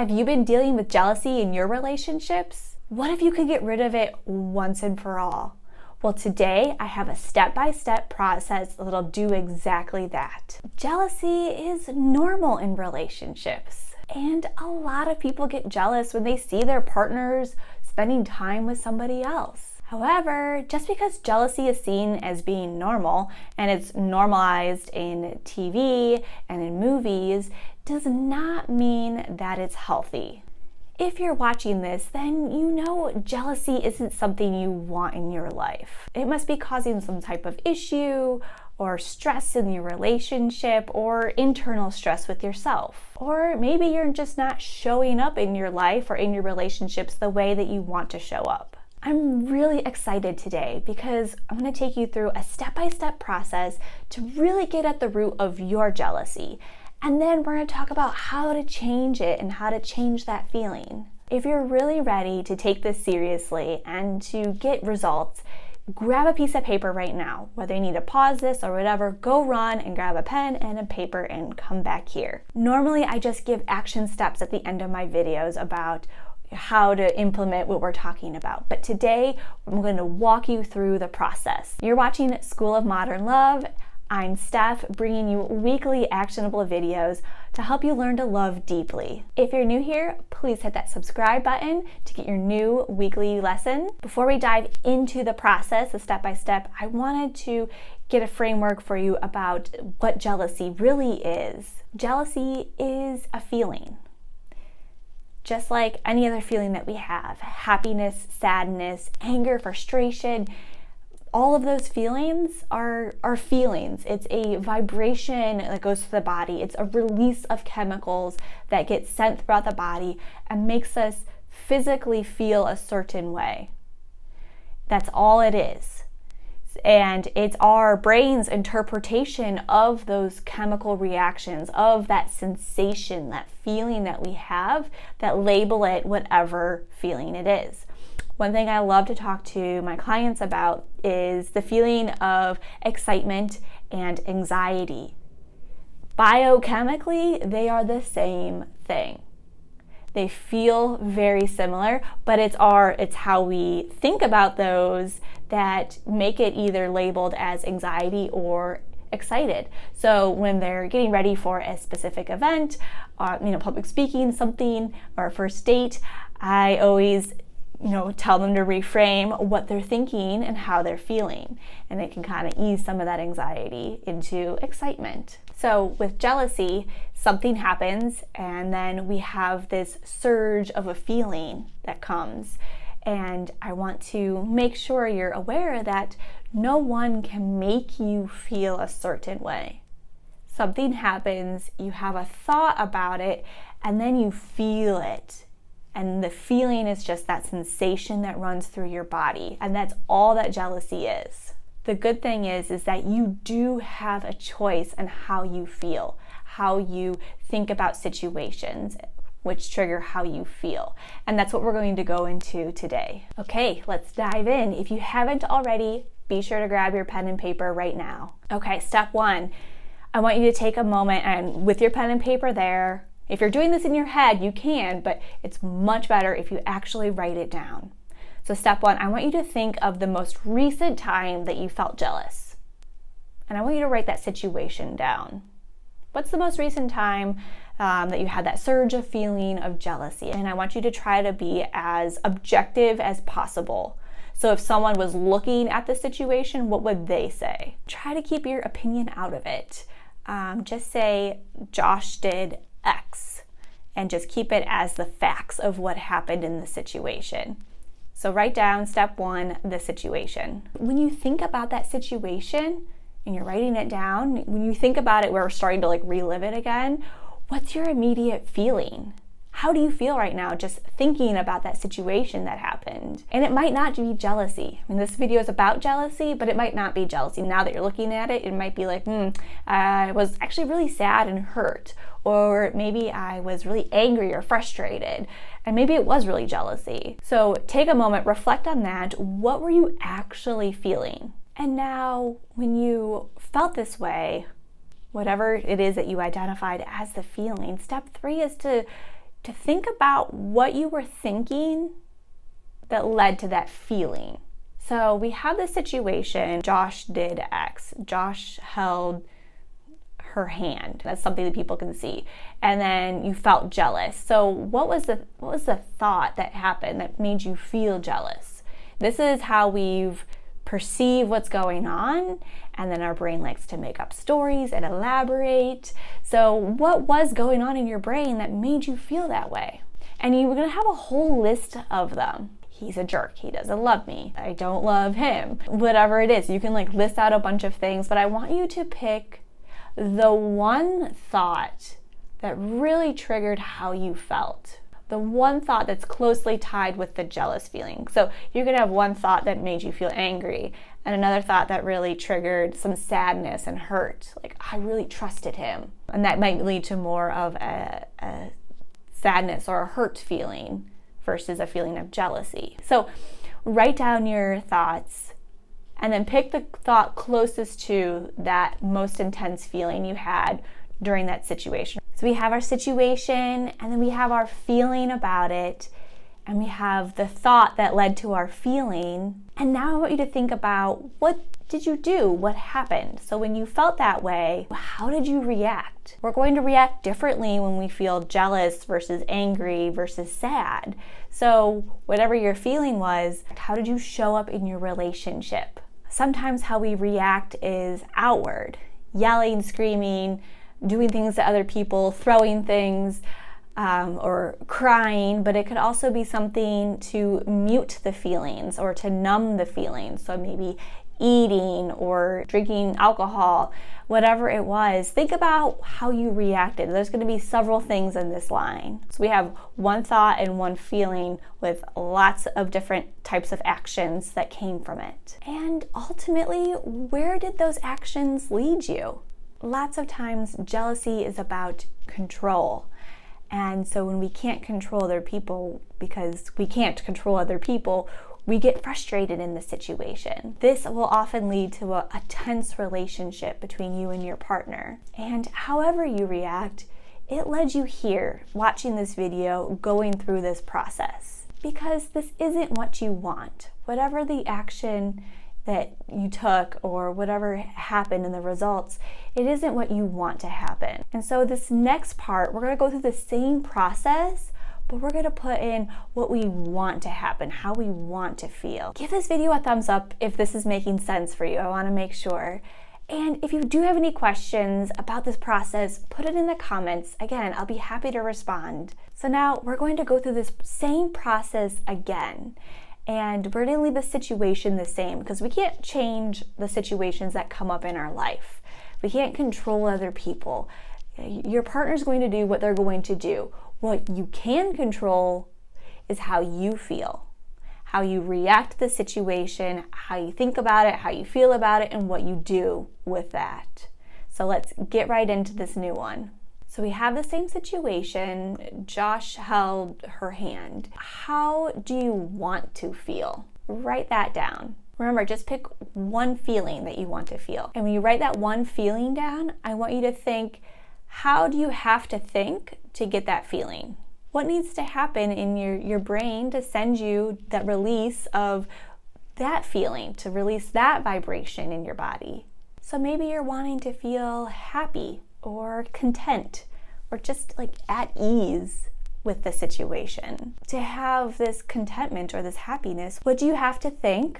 Have you been dealing with jealousy in your relationships? What if you could get rid of it once and for all? Well, today I have a step-by-step process that'll do exactly that. Jealousy is normal in relationships, and a lot of people get jealous when they see their partners spending time with somebody else. However, just because jealousy is seen as being normal and it's normalized in TV and in movies does not mean that it's healthy. If you're watching this, then you know jealousy isn't something you want in your life. It must be causing some type of issue or stress in your relationship or internal stress with yourself. Or maybe you're just not showing up in your life or in your relationships the way that you want to show up. I'm really excited today because I'm going to take you through a step-by-step process to really get at the root of your jealousy. And then we're going to talk about how to change it and how to change that feeling. If you're really ready to take this seriously and to get results, grab a piece of paper right now. Whether you need to pause this or whatever, go run and grab a pen and a paper and come back here. Normally, I just give action steps at the end of my videos about how to implement what we're talking about. But today, I'm going to walk you through the process. You're watching School of Modern Love. I'm Steph, bringing you weekly actionable videos to help you learn to love deeply. If you're new here, please hit that subscribe button to get your new weekly lesson. Before we dive into the process, the step-by-step, I wanted to get a framework for you about what jealousy really is. Jealousy is a feeling. Just like any other feeling that we have, happiness, sadness, anger, frustration, all of those feelings are feelings. It's a vibration that goes to the body. It's a release of chemicals that get sent throughout the body and makes us physically feel a certain way. That's all it is. And it's our brain's interpretation of those chemical reactions, of that sensation, that feeling that we have, that label it whatever feeling it is. One thing I love to talk to my clients about is the feeling of excitement and anxiety. Biochemically, they are the same thing. They feel very similar, but it's how we think about those that make it either labeled as anxiety or excited. So when they're getting ready for a specific event, public speaking, something, or a first date, I always tell them to reframe what they're thinking and how they're feeling. And it can kind of ease some of that anxiety into excitement. So with jealousy, something happens and then we have this surge of a feeling that comes. And I want to make sure you're aware that no one can make you feel a certain way. Something happens, you have a thought about it, and then you feel it. And the feeling is just that sensation that runs through your body. And that's all that jealousy is. The good thing is that you do have a choice in how you feel, how you think about situations, which trigger how you feel. And that's what we're going to go into today. Okay, let's dive in. If you haven't already, be sure to grab your pen and paper right now. Okay, step one, I want you to take a moment and with your pen and paper there, if you're doing this in your head, you can, but it's much better if you actually write it down. So step one, I want you to think of the most recent time that you felt jealous. And I want you to write that situation down. What's the most recent time that you had that surge of feeling of jealousy? And I want you to try to be as objective as possible. So if someone was looking at the situation, what would they say? Try to keep your opinion out of it. Just say, Josh did X, and just keep it as the facts of what happened in the situation. So write down step one, the situation. When you think about that situation and you're writing it down, when you think about it, we're starting to relive it again, what's your immediate feeling? How do you feel right now just thinking about that situation that happened? And it might not be jealousy. I mean, this video is about jealousy, but it might not be jealousy. Now that you're looking at it, it might be like, I was actually really sad and hurt. Or maybe I was really angry or frustrated. And maybe it was really jealousy. So take a moment, reflect on that. What were you actually feeling? And now, when you felt this way, whatever it is that you identified as the feeling, step three is to to think about what you were thinking that led to that feeling. So we have this situation, Josh did X. Josh held her hand. That's something that people can see. And then you felt jealous. So what was the thought that happened that made you feel jealous? This is how we've perceive what's going on, and then our brain likes to make up stories and elaborate. So what was going on in your brain that made you feel that way? And you're going to have a whole list of them. He's a jerk. He doesn't love me. I don't love him. Whatever it is, you can list out a bunch of things, but I want you to pick the one thought that really triggered how you felt. The one thought that's closely tied with the jealous feeling. So you could have one thought that made you feel angry and another thought that really triggered some sadness and hurt. Like, I really trusted him. And that might lead to more of a sadness or a hurt feeling versus a feeling of jealousy. So write down your thoughts and then pick the thought closest to that most intense feeling you had during that situation. So we have our situation, and then we have our feeling about it, and we have the thought that led to our feeling. And now I want you to think about, what did you do? What happened? So when you felt that way, how did you react? We're going to react differently when we feel jealous versus angry versus sad. So whatever your feeling was, how did you show up in your relationship? Sometimes how we react is outward, yelling, screaming, doing things to other people, throwing things, or crying, but it could also be something to mute the feelings or to numb the feelings. So maybe eating or drinking alcohol, whatever it was. Think about how you reacted. There's going to be several things in this line. So we have one thought and one feeling with lots of different types of actions that came from it. And ultimately, where did those actions lead you? Lots of times, jealousy is about control. And so when we can't control other people because we can't control other people, we get frustrated in the situation. This will often lead to a tense relationship between you and your partner. And however you react, it led you here, watching this video, going through this process. Because this isn't what you want. Whatever the action that you took or whatever happened in the results, it isn't what you want to happen. And so this next part, we're going to go through the same process, but we're going to put in what we want to happen, how we want to feel. Give this video a thumbs up if this is making sense for you. I want to make sure. And if you do have any questions about this process, put it in the comments. Again, I'll be happy to respond. So now we're going to go through this same process again. And we're going to leave the situation the same because we can't change the situations that come up in our life. We can't control other people. Your partner's going to do what they're going to do. What you can control is how you feel, how you react to the situation, how you think about it, how you feel about it, and what you do with that. So let's get right into this new one. So we have the same situation. Josh held her hand. How do you want to feel? Write that down. Remember, just pick one feeling that you want to feel. And when you write that one feeling down, I want you to think, how do you have to think to get that feeling? What needs to happen in your brain to send you that release of that feeling, to release that vibration in your body? So maybe you're wanting to feel happy or content or just at ease with the situation. To have this contentment or this happiness, what do you have to think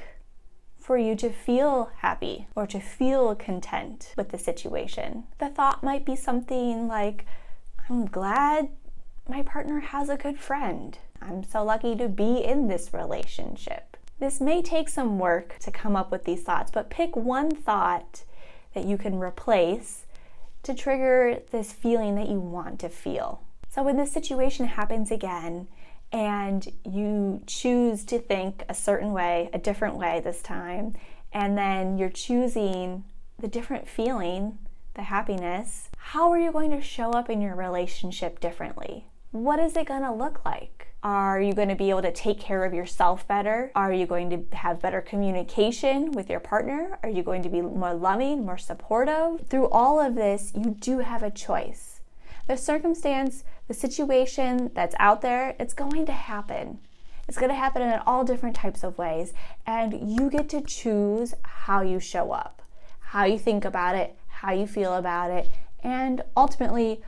for you to feel happy or to feel content with the situation? The thought might be something like, I'm glad my partner has a good friend. I'm so lucky to be in this relationship. This may take some work to come up with these thoughts, but pick one thought that you can replace to trigger this feeling that you want to feel. So when this situation happens again and you choose to think a certain way, a different way this time, and then you're choosing the different feeling, the happiness, how are you going to show up in your relationship differently? What is it going to look like? Are you going to be able to take care of yourself better? Are you going to have better communication with your partner? Are you going to be more loving, more supportive? Through all of this, you do have a choice. The circumstance, the situation that's out there, it's going to happen. It's going to happen in all different types of ways, and you get to choose how you show up, how you think about it, how you feel about it, and ultimately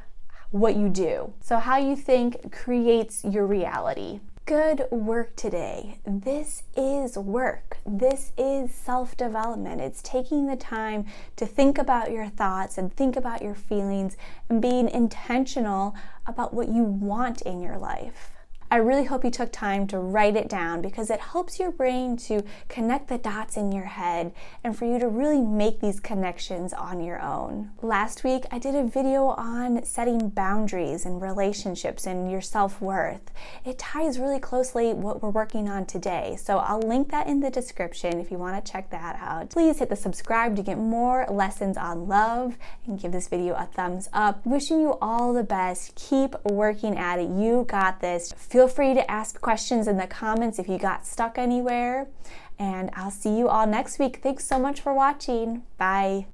what you do. So how you think creates your reality. Good work today. This is work. This is self-development. It's taking the time to think about your thoughts and think about your feelings and being intentional about what you want in your life. I really hope you took time to write it down because it helps your brain to connect the dots in your head and for you to really make these connections on your own. Last week, I did a video on setting boundaries in relationships and your self-worth. It ties really closely what we're working on today, so I'll link that in the description if you want to check that out. Please hit the subscribe to get more lessons on love and give this video a thumbs up. Wishing you all the best. Keep working at it. You got this. Feel free to ask questions in the comments if you got stuck anywhere, and I'll see you all next week. Thanks so much for watching. Bye.